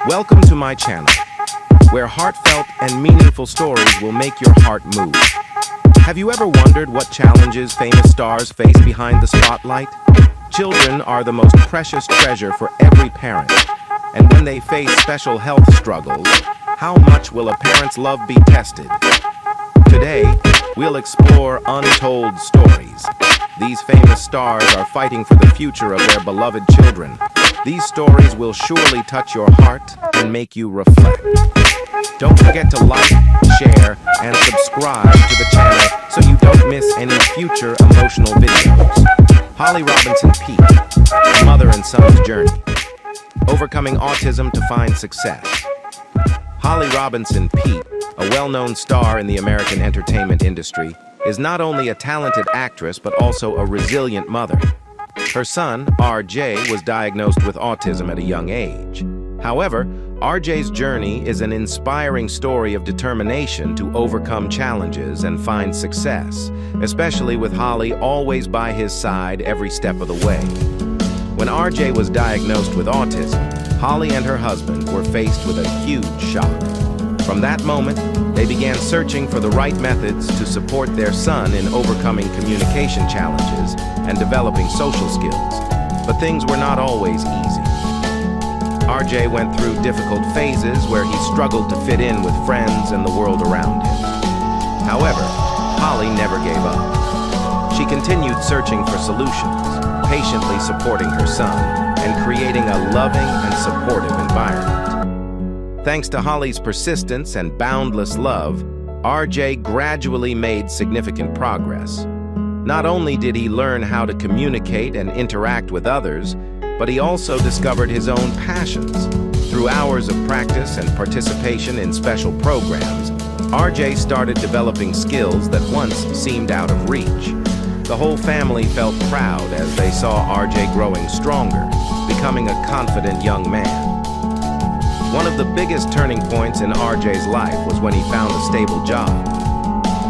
Welcome to my channel, where heartfelt and meaningful stories will make your heart move. Have you ever wondered what challenges famous stars face behind the spotlight? Children are the most precious treasure for every parent, and when they face special health struggles, how much will a parent's love be tested? Today, we'll explore untold stories. These famous stars are fighting for the future of their beloved children. These stories will surely touch your heart and make you reflect. Don't forget to like, share, and subscribe to the channel so you don't miss any future emotional videos. Holly Robinson Peete, a mother and son's journey. Overcoming autism to find success. Holly Robinson Peete, a well-known star in the American entertainment industry, is not only a talented actress but also a resilient mother. Her son, RJ, was diagnosed with autism at a young age. However, RJ's journey is an inspiring story of determination to overcome challenges and find success, especially with Holly always by his side every step of the way. When RJ was diagnosed with autism, Holly and her husband were faced with a huge shock. From that moment, they began searching for the right methods to support their son in overcoming communication challenges and developing social skills. But things were not always easy. RJ went through difficult phases where he struggled to fit in with friends and the world around him. However, Holly never gave up. She continued searching for solutions, patiently supporting her son, and creating a loving and supportive environment. Thanks to Holly's persistence and boundless love, RJ gradually made significant progress. Not only did he learn how to communicate and interact with others, but he also discovered his own passions. Through hours of practice and participation in special programs, RJ started developing skills that once seemed out of reach. The whole family felt proud as they saw RJ growing stronger, becoming a confident young man. One of the biggest turning points in RJ's life was when he found a stable job.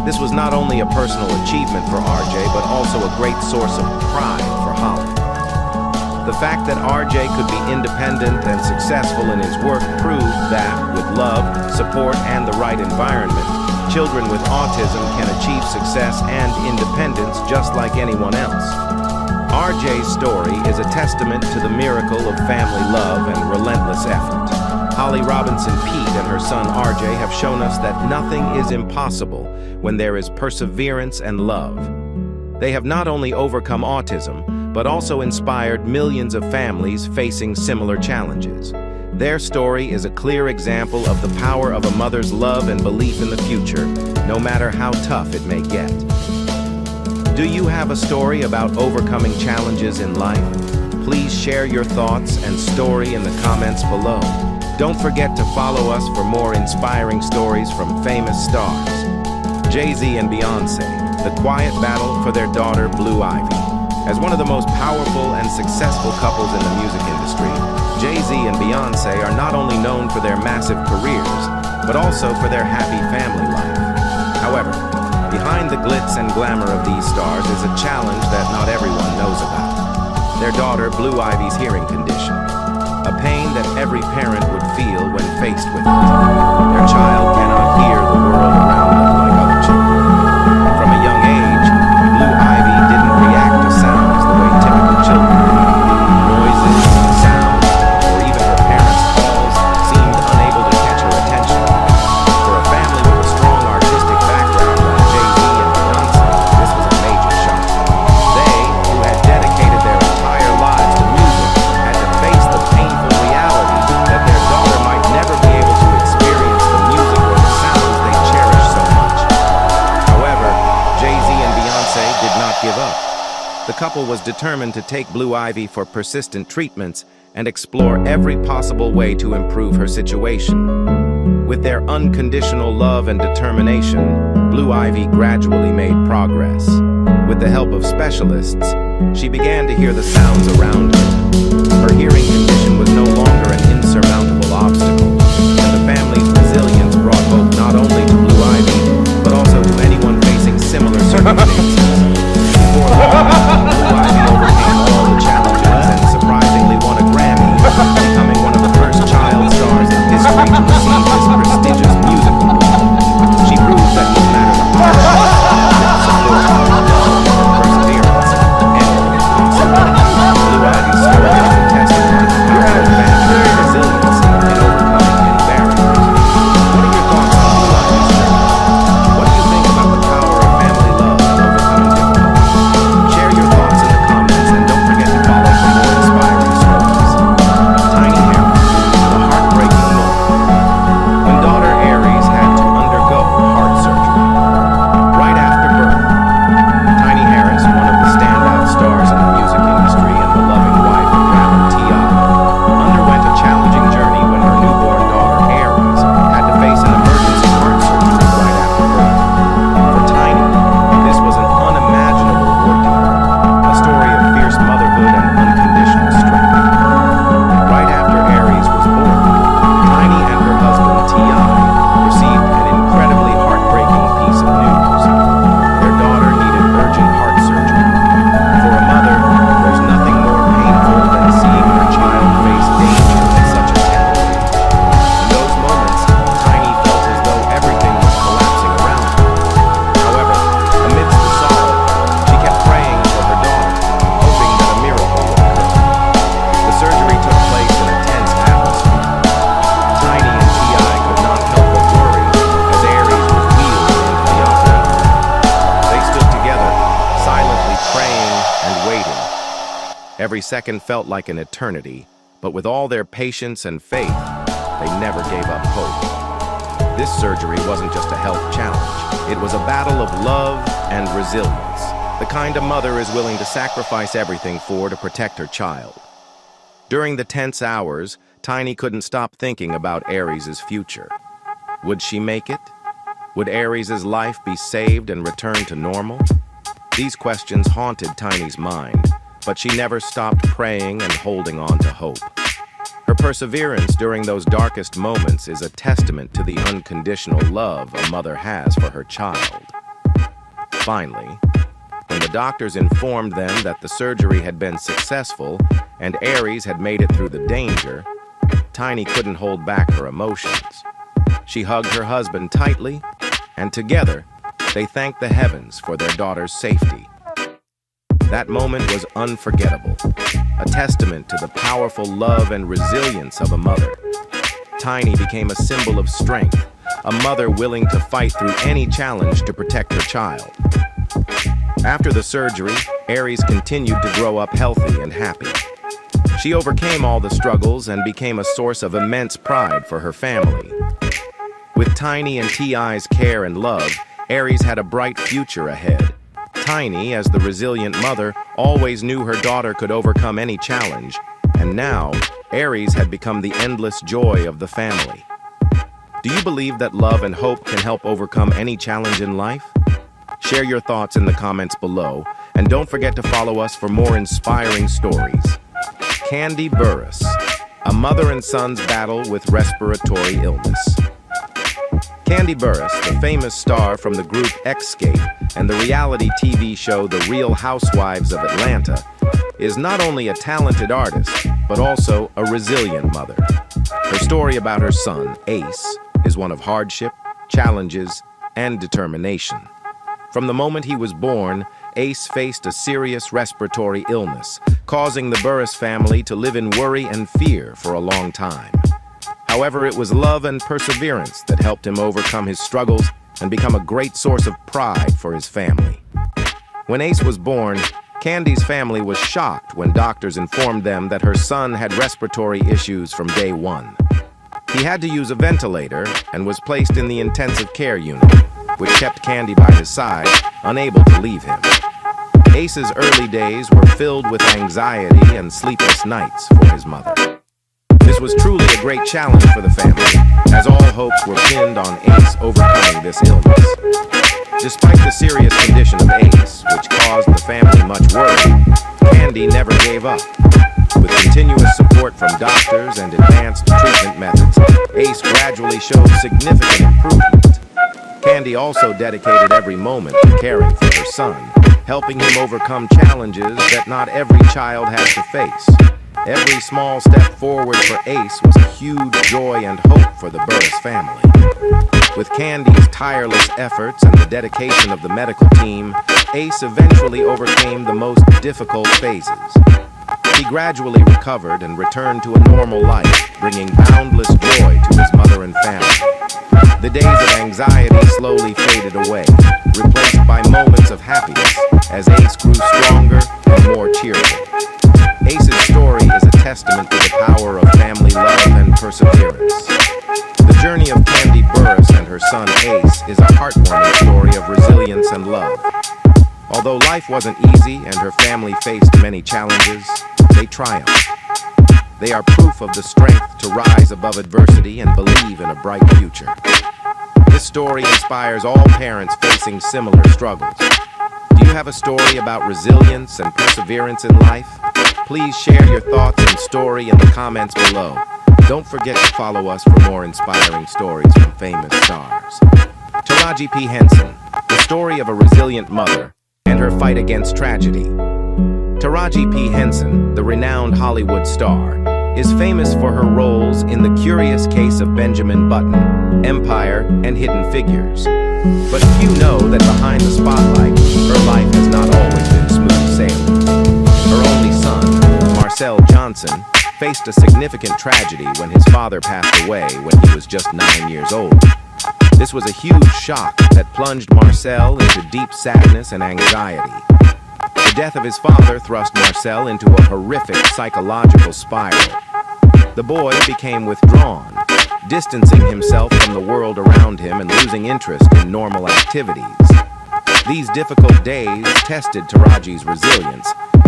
This was not only a personal achievement for RJ, but also a great source of pride for Holly. The fact that RJ could be independent and successful in his work proved that, with love, support, and the right environment, children with autism can achieve success and independence just like anyone else. RJ's story is a testament to the miracle of family love and relentless effort. Holly Robinson Peete and her son RJ have shown us that nothing is impossible when there is perseverance and love. They have not only overcome autism, but also inspired millions of families facing similar challenges. Their story is a clear example of the power of a mother's love and belief in the future, no matter how tough it may get. Do you have a story about overcoming challenges in life? Please share your thoughts and story in the comments below. Don't forget to follow us for more inspiring stories from famous stars. Jay-Z and Beyoncé, the quiet battle for their daughter Blue Ivy. As one of the most powerful and successful couples in the music industry, Jay-Z and Beyoncé are not only known for their massive careers, but also for their happy family life. However, behind the glitz and glamour of these stars is a challenge that not everyone knows about. Their daughter Blue Ivy's hearing condition. A pain that every parent would feel when faced with it. Their child cannot hear the world around them like other children. From a young age, Blue Ivy didn't react to sounds the way typical children do. Noises, sounds, or even her parents' calls seemed unable to catch her attention. For a family with a strong artistic background like Jay-Z and Beyoncé, this was a major shock. They, who had dedicated their entire lives to music, had to face the painful reality that their daughter might never be able to experience the music or the sounds they cherish so much. However, Jay-Z and Beyoncé did not give up. The couple was determined to take Blue Ivy for persistent treatments and explore every possible way to improve her situation. With their unconditional love and determination, Blue Ivy gradually made progress. With the help of specialists, she began to hear the sounds around her. Her hearing condition was no longer an insurmountable obstacle, and the family's resilience brought hope not only to Blue Ivy, but also to anyone facing similar circumstances. Before long, Blue Ivy overcame all the challenges and surprisingly won a Grammy, becoming one of the first child stars surgery to receive this prestigious music award. She proved that no matter the hardships, support, perseverance, and impossibility. Blue Ivy's story is a testament to the power of family and resilience in overcoming many barriers. What are your thoughts on Blue Ivy's journey? What do you think about the power of family love in overcoming difficulties? Share your thoughts in the comments and don't forget to follow for more inspiring stories. Tiny Harris, the heartbreaking moment. When daughter Aries had to undergo heart surgery. Right after birth, Tiny Harris, one of the standout stars in the music industry and the loving wife of rapper T.I., underwent a challenging journey when her newborn daughter Aries had to face an emergency heart surgery right after birth. For Tiny, this was an unimaginable ordeal, a story of fierce motherhood and unconditional strength. Right after Aries was born, Tiny and her husband T.I. received an incredibly heartbreaking piece of news. Their daughter needed urgent heart surgery. For a mother, there's nothing more painful than seeing her child face danger at such a tender age. In those moments, Tiny felt as though everything was collapsing around her. However, amidst the sorrow, she kept praying for her daughter, hoping that a miracle would occur. The surgery took place in a tense atmosphere. Tiny and T.I. could not help but worry as Aries was wheeled into the operating room. They stood together, silently praying and waiting. Every second felt like an eternity, but with all their patience and faith, they never gave up hope. This surgery wasn't just a health challenge. It was a battle of love and resilience, the kind a mother is willing to sacrifice everything for to protect her child. During the tense hours, Tiny couldn't stop thinking about Aries' future. Would she make it? Would Aries' life be saved and return to normal? These questions haunted Tiny's mind, but she never stopped praying and holding on to hope. Her perseverance during those darkest moments is a testament to the unconditional love a mother has for her child. Finally, when the doctors informed them that the surgery had been successful and Aries had made it through the danger, Tiny couldn't hold back her emotions. She hugged her husband tightly, and together, they thanked the heavens for their daughter's safety. That moment was unforgettable, a testament to the powerful love and resilience of a mother. Tiny became a symbol of strength, a mother willing to fight through any challenge to protect her child. After the surgery, Aries continued to grow up healthy and happy. She overcame all the struggles and became a source of immense pride for her family. With Tiny and T.I.'s care and love, Aries had a bright future ahead. Tiny, as the resilient mother, always knew her daughter could overcome any challenge, and now, Aries had become the endless joy of the family. Do you believe that love and hope can help overcome any challenge in life? Share your thoughts in the comments below, and don't forget to follow us for more inspiring stories. Kandi Burruss, a mother and son's battle with respiratory illness. Kandi Burruss, the famous star from the group Xscape and the reality TV show The Real Housewives of Atlanta, is not only a talented artist, but also a resilient mother. Her story about her son, Ace, is one of hardship, challenges, and determination. From the moment he was born, Ace faced a serious respiratory illness, causing the Burruss family to live in worry and fear for a long time. However, it was love and perseverance that helped him overcome his struggles and become a great source of pride for his family. When Ace was born, Kandi's family was shocked when doctors informed them that her son had respiratory issues from day one. He had to use a ventilator and was placed in the intensive care unit, which kept Kandi by his side, unable to leave him. Ace's early days were filled with anxiety and sleepless nights for his mother. This was truly a great challenge for the family, as all hopes were pinned on Ace overcoming this illness. Despite the serious condition of Ace, which caused the family much worry, Kandi never gave up. With continuous support from doctors and advanced treatment methods, Ace gradually showed significant improvement. Kandi also dedicated every moment to caring for her son, helping him overcome challenges that not every child has to face. Every small step forward for Ace was a huge joy and hope for the Burris family. With Candy's tireless efforts and the dedication of the medical team, Ace eventually overcame the most difficult phases. He gradually recovered and returned to a normal life, bringing boundless joy to his mother and family. The days of anxiety slowly faded away, replaced by moments of happiness as Ace grew stronger and more cheerful. Ace's story is a testament to the power of family love and perseverance. The journey of Candy Burris and her son Ace is a heartwarming story of resilience and love. Although life wasn't easy and her family faced many challenges, they triumphed. They are proof of the strength to rise above adversity and believe in a bright future. This story inspires all parents facing similar struggles. Do you have a story about resilience and perseverance in life? Please share your thoughts and story in the comments below. Don't forget to follow us for more inspiring stories from famous stars. Taraji P. Henson, the story of a resilient mother and her fight against tragedy. Taraji P. Henson, the renowned Hollywood star, is famous for her roles in The Curious Case of Benjamin Button, Empire, and Hidden Figures. But few know that behind the spotlight, her life has not always been smooth sailing. Her only son, Marcel Johnson, faced a significant tragedy when his father passed away when he was just 9 years old. This was a huge shock that plunged Marcel into deep sadness and anxiety. The death of his father thrust Marcel into a horrific psychological spiral. The boy became withdrawn, distancing himself from the world around him and losing interest in normal activities. These difficult days tested Taraji's resilience,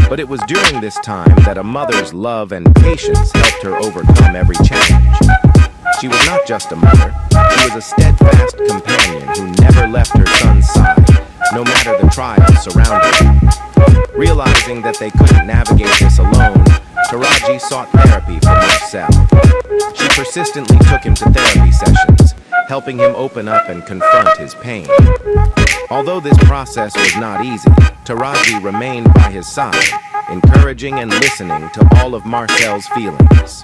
but it was during this time that a mother's love and patience helped her overcome every challenge. She was not just a mother, she was a steadfast companion who never left her son's side, no matter the trials surrounding him. Realizing that they couldn't navigate this alone, Taraji sought therapy from Marcel. She persistently took him to therapy sessions, helping him open up and confront his pain. Although this process was not easy, Taraji remained by his side, encouraging and listening to all of Marcel's feelings.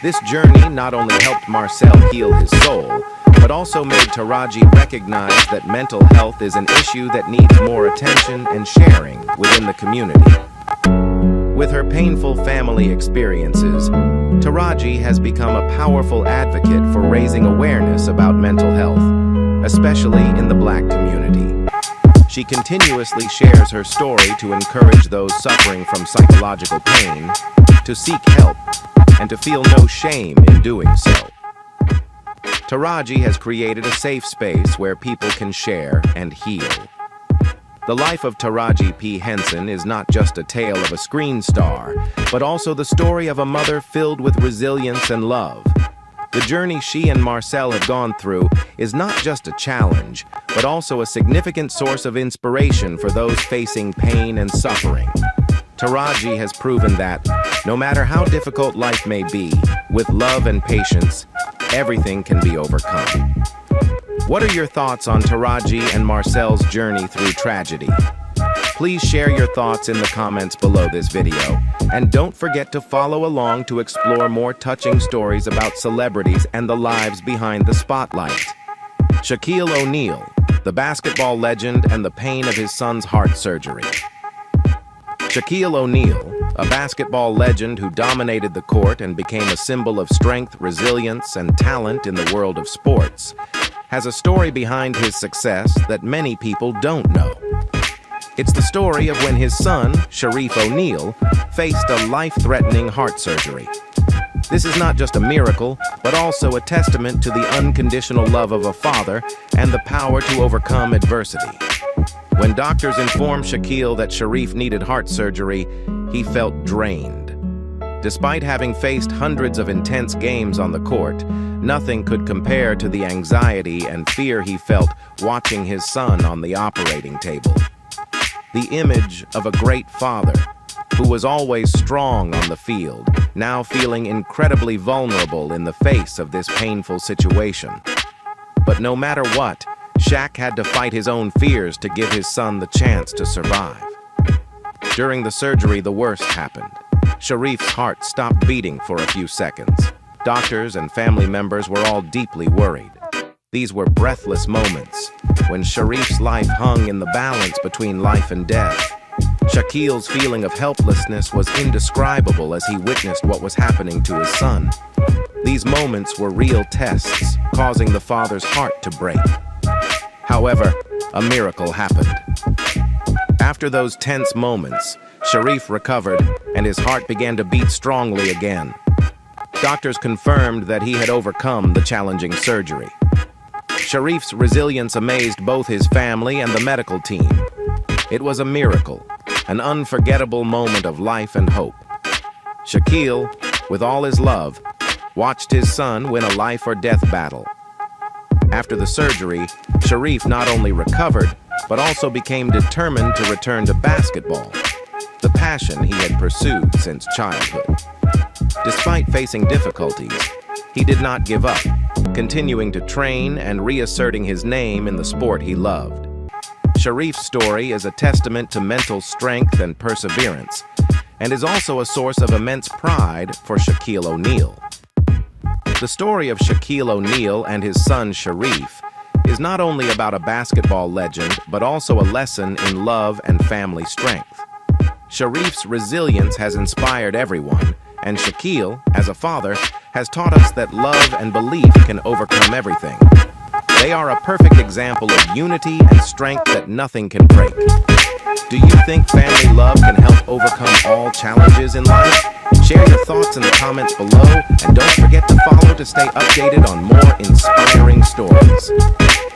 This journey not only helped Marcel heal his soul, but also made Taraji recognize that mental health is an issue that needs more attention and sharing within the community. With her painful family experiences, Taraji has become a powerful advocate for raising awareness about mental health, especially in the Black community. She continuously shares her story to encourage those suffering from psychological pain to seek help and to feel no shame in doing so. Taraji has created a safe space where people can share and heal. The life of Taraji P. Henson is not just a tale of a screen star, but also the story of a mother filled with resilience and love. The journey she and Marcel have gone through is not just a challenge, but also a significant source of inspiration for those facing pain and suffering. Taraji has proven that, no matter how difficult life may be, with love and patience, everything can be overcome. What are your thoughts on Taraji and Marcel's journey through tragedy? Please share your thoughts in the comments below this video, and don't forget to follow along to explore more touching stories about celebrities and the lives behind the spotlight. Shaquille O'Neal, the basketball legend and the pain of his son's heart surgery. Shaquille O'Neal, a basketball legend who dominated the court and became a symbol of strength, resilience, and talent in the world of sports, has a story behind his success that many people don't know. It's the story of when his son, Shareef O'Neal, faced a life-threatening heart surgery. This is not just a miracle, but also a testament to the unconditional love of a father and the power to overcome adversity. When doctors informed Shaquille that Shareef needed heart surgery, he felt drained. Despite having faced hundreds of intense games on the court, nothing could compare to the anxiety and fear he felt watching his son on the operating table. The image of a great father, who was always strong on the field, now feeling incredibly vulnerable in the face of this painful situation. But no matter what, Shaq had to fight his own fears to give his son the chance to survive. During the surgery, the worst happened. Sharif's heart stopped beating for a few seconds. Doctors and family members were all deeply worried. These were breathless moments when Sharif's life hung in the balance between life and death. Shakil's feeling of helplessness was indescribable as he witnessed what was happening to his son. These moments were real tests, causing the father's heart to break. However, a miracle happened. After those tense moments, Sharif recovered and his heart began to beat strongly again. Doctors confirmed that he had overcome the challenging surgery. Sharif's resilience amazed both his family and the medical team. It was a miracle, an unforgettable moment of life and hope. Shakil, with all his love, watched his son win a life-or-death battle. After the surgery, Sharif not only recovered, but also became determined to return to basketball, the passion he had pursued since childhood. Despite facing difficulties, he did not give up, continuing to train and reasserting his name in the sport he loved. Sharif's story is a testament to mental strength and perseverance, and is also a source of immense pride for Shaquille O'Neal. The story of Shaquille O'Neal and his son Sharif is not only about a basketball legend, but also a lesson in love and family strength. Sharif's resilience has inspired everyone, and Shaquille, as a father, has taught us that love and belief can overcome everything. They are a perfect example of unity and strength that nothing can break. Do you think family love can help overcome all challenges in life? Share your thoughts in the comments below, and don't forget to follow to stay updated on more inspiring stories.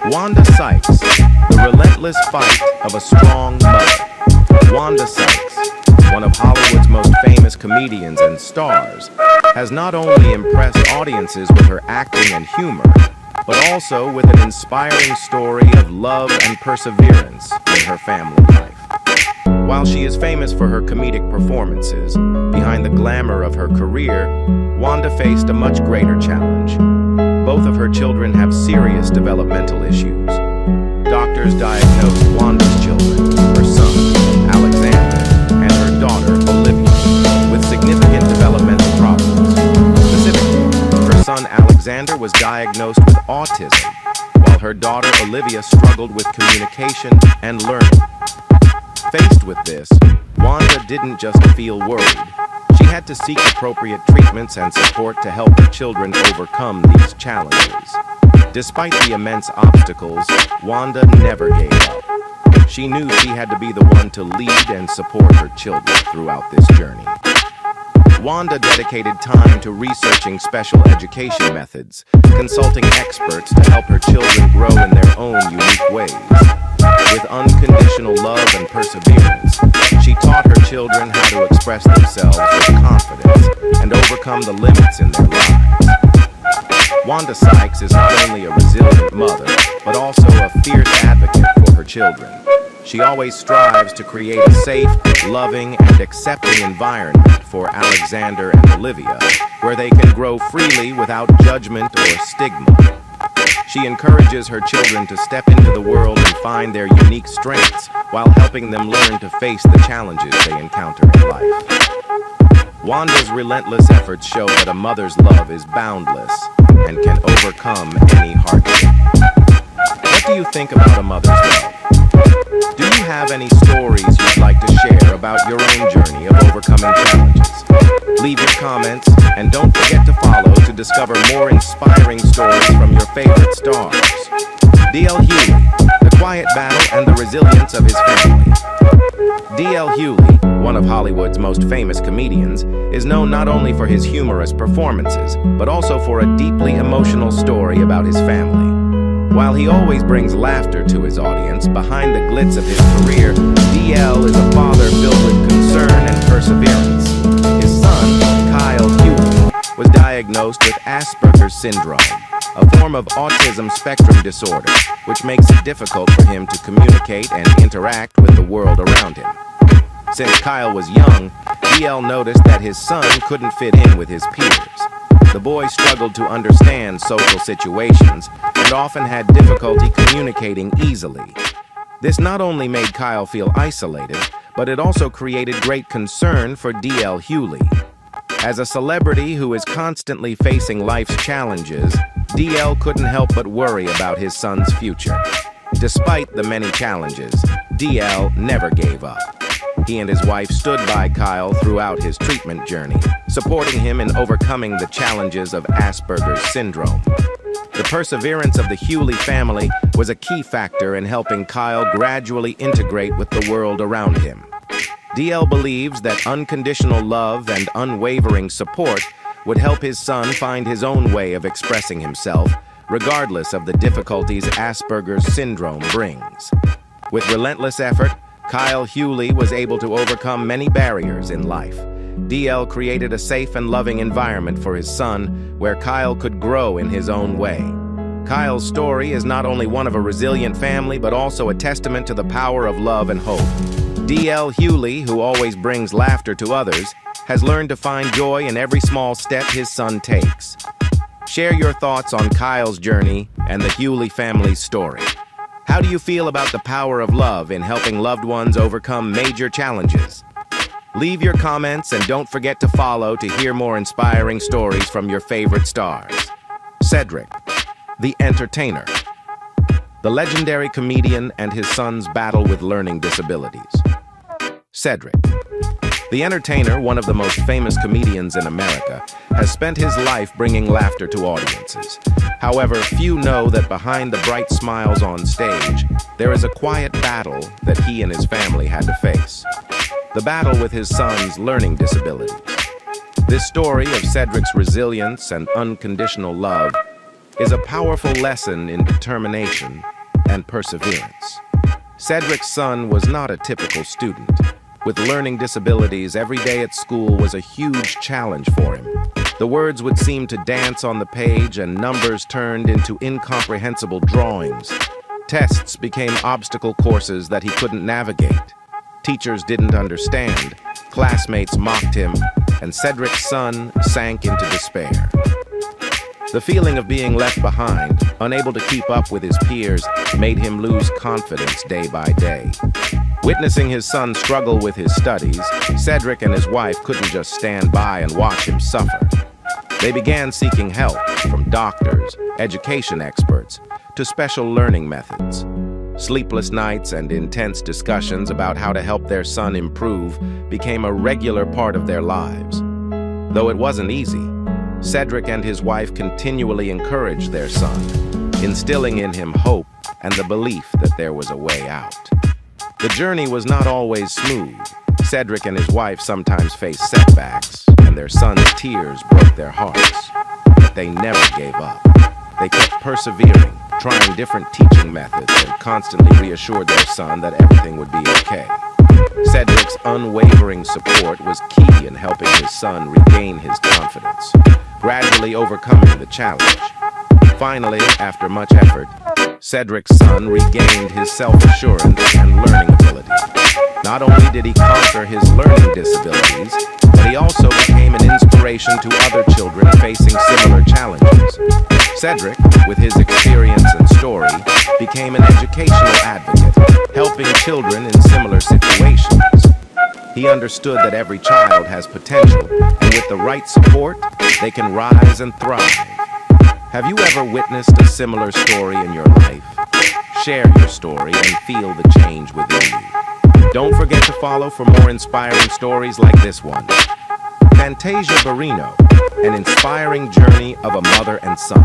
Wanda Sykes, the relentless fight of a strong mother. Wanda Sykes, one of Hollywood's most famous comedians and stars, has not only impressed audiences with her acting and humor, but also with an inspiring story of love and perseverance in her family life. While she is famous for her comedic performances, behind the glamour of her career, Wanda faced a much greater challenge. Both of her children have serious developmental issues. Doctors diagnosed Wanda's children, her son, Alexander, and her daughter, Olivia, with significant developmental problems. Specifically, her son Alexander was diagnosed with autism, while her daughter Olivia struggled with communication and learning. Faced with this, Wanda didn't just feel worried. She had to seek appropriate treatments and support to help her children overcome these challenges. Despite the immense obstacles, Wanda never gave up. She knew she had to be the one to lead and support her children throughout this journey. Wanda dedicated time to researching special education methods, consulting experts to help her children grow in their own unique ways. With unconditional love and perseverance, she taught her children how to express themselves with confidence and overcome the limits in their lives. Wanda Sykes is not only a resilient mother, but also a fierce advocate for her children. She always strives to create a safe, loving, and accepting environment for Alexander and Olivia, where they can grow freely without judgment or stigma. She encourages her children to step into the world and find their unique strengths while helping them learn to face the challenges they encounter in life. Wanda's relentless efforts show that a mother's love is boundless and can overcome any hardship. What do you think about a mother's love? Do you have any stories you'd like to share about your own journey of overcoming challenges? Leave your comments, and don't forget to follow to discover more inspiring stories from your favorite stars. D.L. Hughley, the quiet battle and the resilience of his family. D.L. Hughley, one of Hollywood's most famous comedians, is known not only for his humorous performances, but also for a deeply emotional story about his family. While he always brings laughter to his audience, behind the glitz of his career, D.L. is a father filled with concern and perseverance. His son, Kyle Hughley, was diagnosed with Asperger's syndrome, a form of autism spectrum disorder, which makes it difficult for him to communicate and interact with the world around him. Since Kyle was young, D.L. noticed that his son couldn't fit in with his peers. The boy struggled to understand social situations and often had difficulty communicating easily. This not only made Kyle feel isolated, but it also created great concern for D.L. Hewley. As a celebrity who is constantly facing life's challenges, D.L. couldn't help but worry about his son's future. Despite the many challenges, D.L. never gave up. He and his wife stood by Kyle throughout his treatment journey, supporting him in overcoming the challenges of Asperger's syndrome. The perseverance of the Hewley family was a key factor in helping Kyle gradually integrate with the world around him. D.L. believes that unconditional love and unwavering support would help his son find his own way of expressing himself, regardless of the difficulties Asperger's syndrome brings. With relentless effort, Kyle Hewley was able to overcome many barriers in life. D.L. created a safe and loving environment for his son, where Kyle could grow in his own way. Kyle's story is not only one of a resilient family, but also a testament to the power of love and hope. D.L. Hewley, who always brings laughter to others, has learned to find joy in every small step his son takes. Share your thoughts on Kyle's journey and the Hewley family's story. How do you feel about the power of love in helping loved ones overcome major challenges? Leave your comments and don't forget to follow to hear more inspiring stories from your favorite stars. Cedric, the entertainer. The legendary comedian and his son's battle with learning disabilities. Cedric, the entertainer, one of the most famous comedians in America, has spent his life bringing laughter to audiences. However, few know that behind the bright smiles on stage, there is a quiet battle that he and his family had to face. The battle with his son's learning disabilities. This story of Cedric's resilience and unconditional love is a powerful lesson in determination and perseverance. Cedric's son was not a typical student. With learning disabilities, every day at school was a huge challenge for him. The words would seem to dance on the page and numbers turned into incomprehensible drawings. Tests became obstacle courses that he couldn't navigate. Teachers didn't understand, classmates mocked him, and Cedric's son sank into despair. The feeling of being left behind, unable to keep up with his peers, made him lose confidence day by day. Witnessing his son struggle with his studies, Cedric and his wife couldn't just stand by and watch him suffer. They began seeking help from doctors, education experts, to special learning methods. Sleepless nights and intense discussions about how to help their son improve became a regular part of their lives. Though it wasn't easy, Cedric and his wife continually encouraged their son, instilling in him hope and the belief that there was a way out. The journey was not always smooth. Cedric and his wife sometimes faced setbacks, and their son's tears broke their hearts. But they never gave up. They kept persevering, trying different teaching methods, and constantly reassured their son that everything would be okay. Cedric's unwavering support was key in helping his son regain his confidence, gradually overcoming the challenge. Finally, after much effort, Cedric's son regained his self-assurance and learning ability. Not only did he conquer his learning disabilities, but he also became an inspiration to other children facing similar challenges. Cedric, with his experience and story, became an educational advocate, helping children in similar situations. He understood that every child has potential, and with the right support, they can rise and thrive. Have you ever witnessed a similar story in your life? Share your story and feel the change within you. Don't forget to follow for more inspiring stories like this one. Fantasia Barrino, an inspiring journey of a mother and son.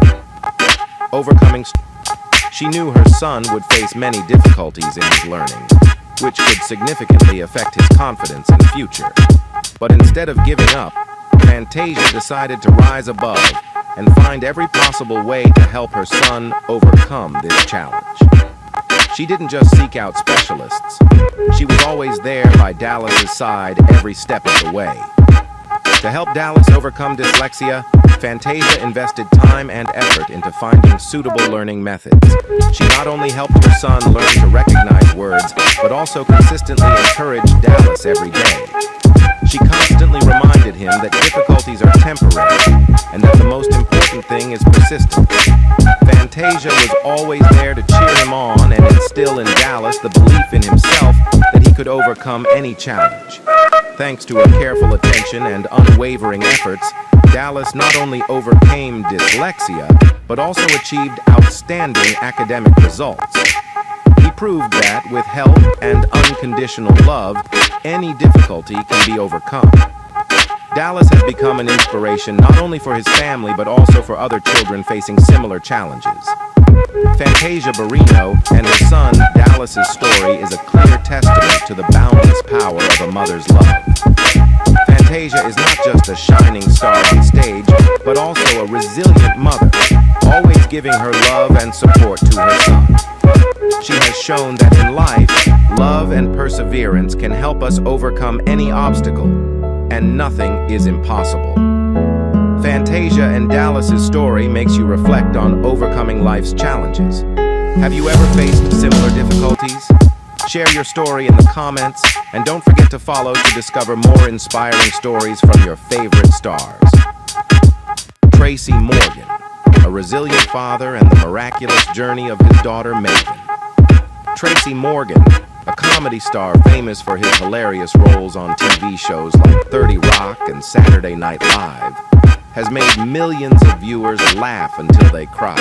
She knew her son would face many difficulties in his learning, which could significantly affect his confidence in the future. But instead of giving up, Fantasia decided to rise above and find every possible way to help her son overcome this challenge. She didn't just seek out specialists. She was always there by Dallas's side every step of the way. To help Dallas overcome dyslexia, Fantasia invested time and effort into finding suitable learning methods. She not only helped her son learn to recognize words, but also consistently encouraged Dallas every day. She constantly reminded him that difficulties are temporary, and that the most important thing is persistence. Fantasia was always there to cheer him on and instill in Dallas the belief in himself that he could overcome any challenge. Thanks to her careful attention and unwavering efforts, Dallas not only overcame dyslexia, but also achieved outstanding academic results. He proved that with help and unconditional love, any difficulty can be overcome. Dallas has become an inspiration not only for his family but also for other children facing similar challenges. Fantasia Barrino and her son Dallas's story is a clear testament to the boundless power of a mother's love. Fantasia is not just a shining star on stage, but also a resilient mother, always giving her love and support to her son. She has shown that in life, love and perseverance can help us overcome any obstacle, and nothing is impossible. Fantasia and Dallas's story makes you reflect on overcoming life's challenges. Have you ever faced similar difficulties? Share your story in the comments, and don't forget to follow to discover more inspiring stories from your favorite stars. Tracy Morgan, a resilient father and the miraculous journey of his daughter Maven. Tracy Morgan, a comedy star famous for his hilarious roles on TV shows like 30 Rock and Saturday Night Live, has made millions of viewers laugh until they cry.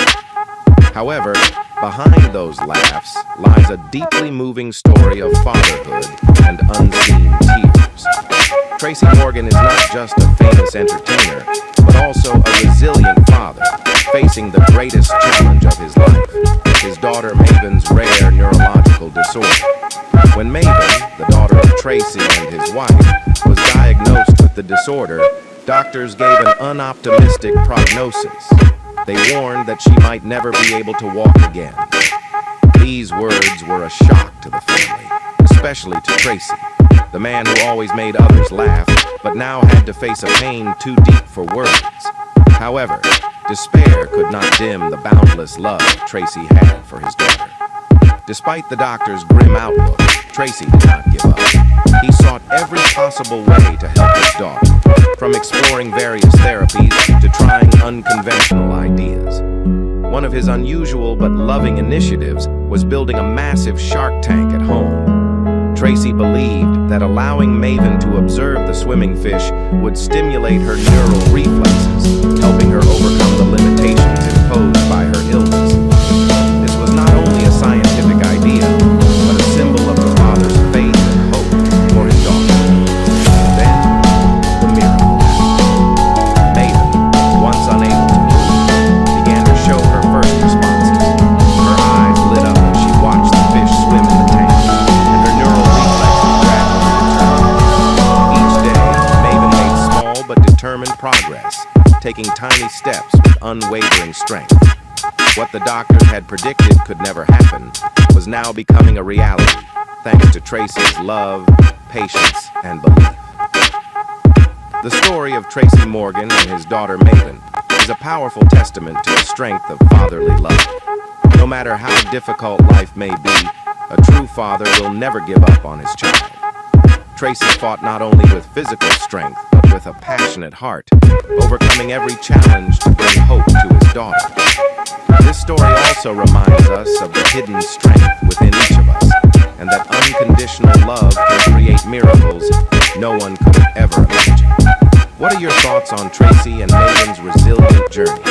However, behind those laughs lies a deeply moving story of fatherhood and unseen tears. Tracy Morgan is not just a famous entertainer, but also a resilient father, facing the greatest challenge of his life, his daughter Maven's rare neurological disorder. When Maven, the daughter of Tracy and his wife, was diagnosed with the disorder, doctors gave an unoptimistic prognosis. They warned that she might never be able to walk again. These words were a shock to the family, especially to Tracy, the man who always made others laugh, but now had to face a pain too deep for words. However, despair could not dim the boundless love Tracy had for his daughter. Despite the doctor's grim outlook, Tracy did not give up. He sought every possible way to help his daughter, from exploring various therapies to trying unconventional ideas. One of his unusual but loving initiatives was building a massive shark tank at home. Tracy believed that allowing Maven to observe the swimming fish would stimulate her neural reflexes, helping her overcome the limitations imposed by her illness. This was not only a scientific idea, but a symbol of the father's faith and hope for his daughter. Then, the miracle happened. Maven, once unable to move, began to show her first responses. Her eyes lit up as she watched the fish swim in the tank, and her neural reflexes gradually returned. Each day, Maven made small but determined progress, taking tiny steps with unwavering strength. What the doctors had predicted could never happen was now becoming a reality, thanks to Tracy's love, patience, and belief. The story of Tracy Morgan and his daughter Maven is a powerful testament to the strength of fatherly love. No matter how difficult life may be, a true father will never give up on his child. Tracy fought not only with physical strength, but with a passionate heart, overcoming every challenge to bring hope to his daughter. This story also reminds us of the hidden strength within each of us, and that unconditional love can create miracles no one could have ever imagined. What are your thoughts on Tracy and Maven's resilient journey?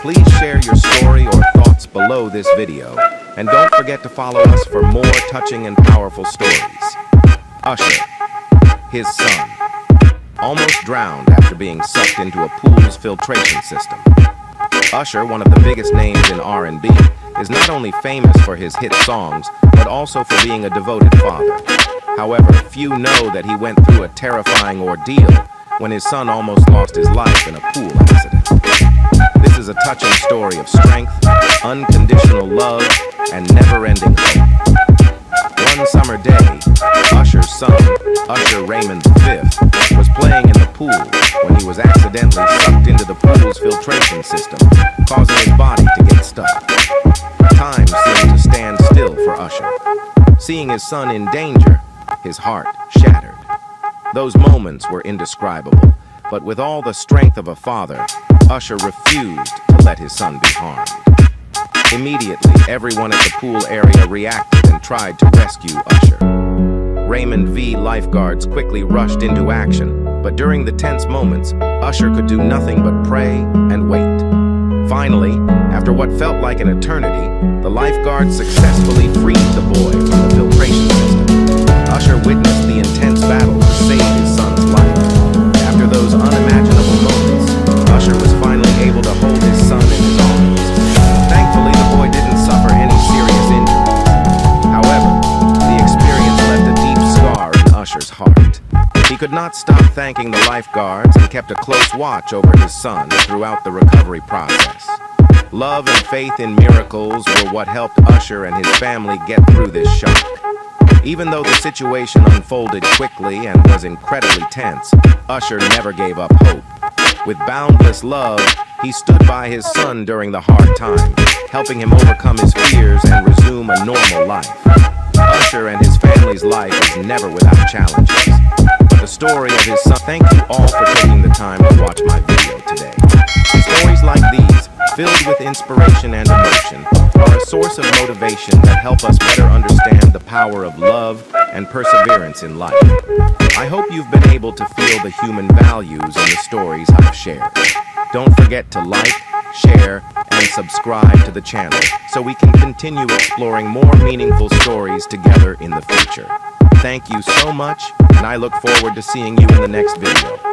Please share your story or thoughts below this video, and don't forget to follow us for more touching and powerful stories. Usher, his son, almost drowned after being sucked into a pool's filtration system. Usher, one of the biggest names in R&B, is not only famous for his hit songs, but also for being a devoted father. However, few know that he went through a terrifying ordeal when his son almost lost his life in a pool accident. This is a touching story of strength, unconditional love, and never-ending hope. One summer day, Usher's son, Usher Raymond V, was playing in the pool when he was accidentally sucked into the pool's filtration system, causing his body to get stuck. Time seemed to stand still for Usher. Seeing his son in danger, his heart shattered. Those moments were indescribable, but with all the strength of a father, Usher refused to let his son be harmed. Immediately, everyone at the pool area reacted and tried to rescue Usher. Raymond V. lifeguards quickly rushed into action, but during the tense moments, Usher could do nothing but pray and wait. Finally, after what felt like an eternity, the lifeguards successfully freed the boy from the filtration system. Usher witnessed the intense battle to save his son's life. After those unimaginable moments, Usher was finally able to hold his son in his arms. Thankfully, the boy didn't suffer any serious injuries. However, the experience left a deep scar in Usher's heart. He could not stop thanking the lifeguards and kept a close watch over his son throughout the recovery process. Love and faith in miracles were what helped Usher and his family get through this shock. Even though the situation unfolded quickly and was incredibly tense, Usher never gave up hope. With boundless love, he stood by his son during the hard times, helping him overcome his fears and resume a normal life. Usher and his family's life is never without challenges. But the story of his son. Thank you all for taking the time to watch my video today. Stories like these, filled with inspiration and emotion, are a source of motivation that help us better understand the power of love and perseverance in life. I hope you've been able to feel the human values in the stories I've shared. Don't forget to like, share, and subscribe to the channel so we can continue exploring more meaningful stories together in the future. Thank you so much, and I look forward to seeing you in the next video.